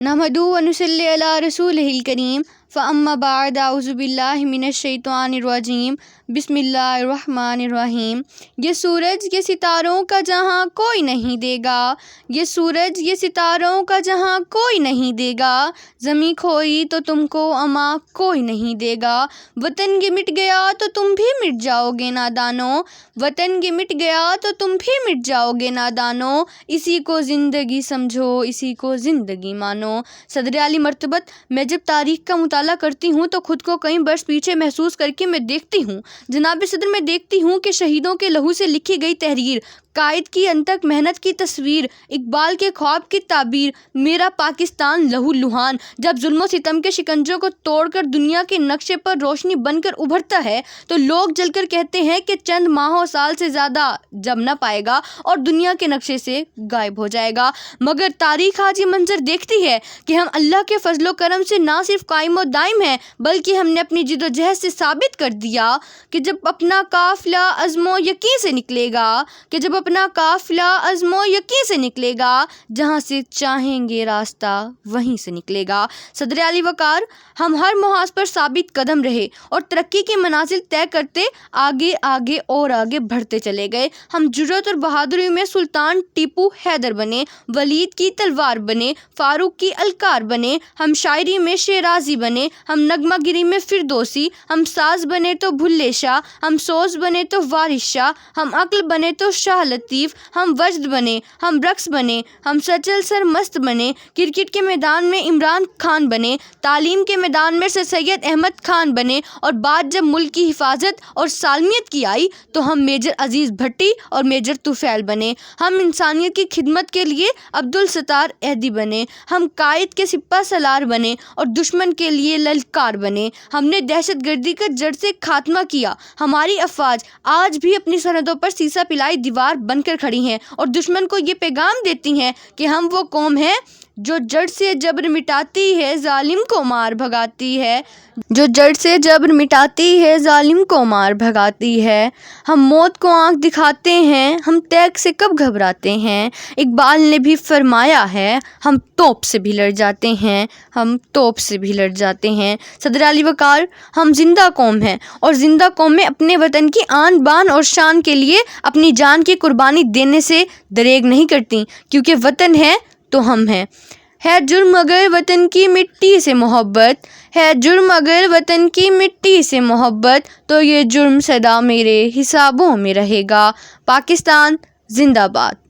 نحمدہ و نصلی علی رسولہ الکریم فاما بعد اعوذ باللہ من الشیطان الرجیم بسم اللہ الرحمن الرحیم۔ یہ سورج یہ ستاروں کا جہاں کوئی نہیں دے گا، یہ سورج یہ ستاروں کا جہاں کوئی نہیں دے گا، زمیں کھوئی تو تم کو اما کوئی نہیں دے گا، وطن یہ مٹ گیا تو تم بھی مٹ جاؤ گے نادانو، وطن یہ مٹ گیا تو تم بھی مٹ جاؤ گے نادانو، اسی کو زندگی سمجھو اسی کو زندگی مانو۔ صدر عالی مرتبت، میں جب تاریخ کا مطالعہ کرتی ہوں تو خود کو کئی برس پیچھے محسوس کر کے میں دیکھتی ہوں، جناب صدر میں دیکھتی ہوں کہ شہیدوں کے لہو سے لکھی گئی تحریر، قائد کی انتھک محنت کی تصویر، اقبال کے خواب کی تعبیر، میرا پاکستان لہو لہان جب ظلم و ستم کے شکنجوں کو توڑ کر دنیا کے نقشے پر روشنی بن کر ابھرتا ہے تو لوگ جل کر کہتے ہیں کہ چند ماہوں سال سے زیادہ جب نہ پائے گا اور دنیا کے نقشے سے غائب ہو جائے گا، مگر تاریخ آج یہ منظر دیکھتی ہے کہ ہم اللہ کے فضل و کرم سے نہ صرف قائم و دائم ہیں بلکہ ہم نے اپنی جد و جہد سے ثابت کر دیا کہ جب اپنا قافلہ عزم و یقین سے نکلے گا، کہ جب اپنا قافلہ عزم و یقین سے نکلے گا، جہاں سے چاہیں گے راستہ وہیں سے نکلے گا۔ صدر علی وقار، ہم ہر محاذ پر ثابت قدم رہے اور ترقی کی منازل طے کرتے آگے آگے اور آگے بڑھتے چلے گئے۔ ہم جرأت اور بہادری میں سلطان ٹیپو حیدر بنے، ولید کی تلوار بنے، فاروق کی الکار بنے، ہم شاعری میں شیرازی بنے، ہم نغمہ گری میں فردوسی، ہم ساز بنے تو بھلے شاہ، ہم سوز بنے تو وارث شاہ، ہم عقل بنے تو شاہ لطیف، ہم وجد بنے، ہم رقص بنے، ہم سچل سر مست بنے، کرکٹ کے میدان میں عمران خان بنے، تعلیم کے میدان میں سر سید احمد خان بنے، اور بات جب ملک کی حفاظت اور سالمیت کی آئی تو ہم میجر عزیز بھٹی اور میجر طفیل بنے، ہم انسانیت کی خدمت کے لیے عبدالستار ایدھی بنے، ہم قائد کے سپہ سالار بنے اور دشمن کے لیے للکار بنے، ہم نے دہشت گردی کا جڑ سے خاتمہ کیا، ہماری افواج آج بھی اپنی سرحدوں پر سیسا پلائی دیوار بن کر کھڑی ہیں اور دشمن کو یہ پیغام دیتی ہیں کہ ہم وہ قوم ہیں جو جڑ سے جبر مٹاتی ہے ظالم کو مار بھگاتی ہے، جو جڑ سے جبر مٹاتی ہے ظالم کو مار بھگاتی ہے، ہم موت کو آنکھ دکھاتے ہیں، ہم تیغ سے کب گھبراتے ہیں، اقبال نے بھی فرمایا ہے ہم توپ سے بھی لڑ جاتے ہیں، ہم توپ سے بھی لڑ جاتے ہیں۔ صدر علی وقار، ہم زندہ قوم ہیں اور زندہ قومیں اپنے وطن کی آن بان اور شان کے لیے اپنی جان کی قربانی دینے سے دریغ نہیں کرتی، کیونکہ وطن ہے تو ہم ہیں۔ ہے جرم اگر وطن کی مٹی سے محبت، ہے جرم اگر وطن کی مٹی سے محبت، تو یہ جرم سدا میرے حسابوں میں رہے گا۔ پاکستان زندہ باد۔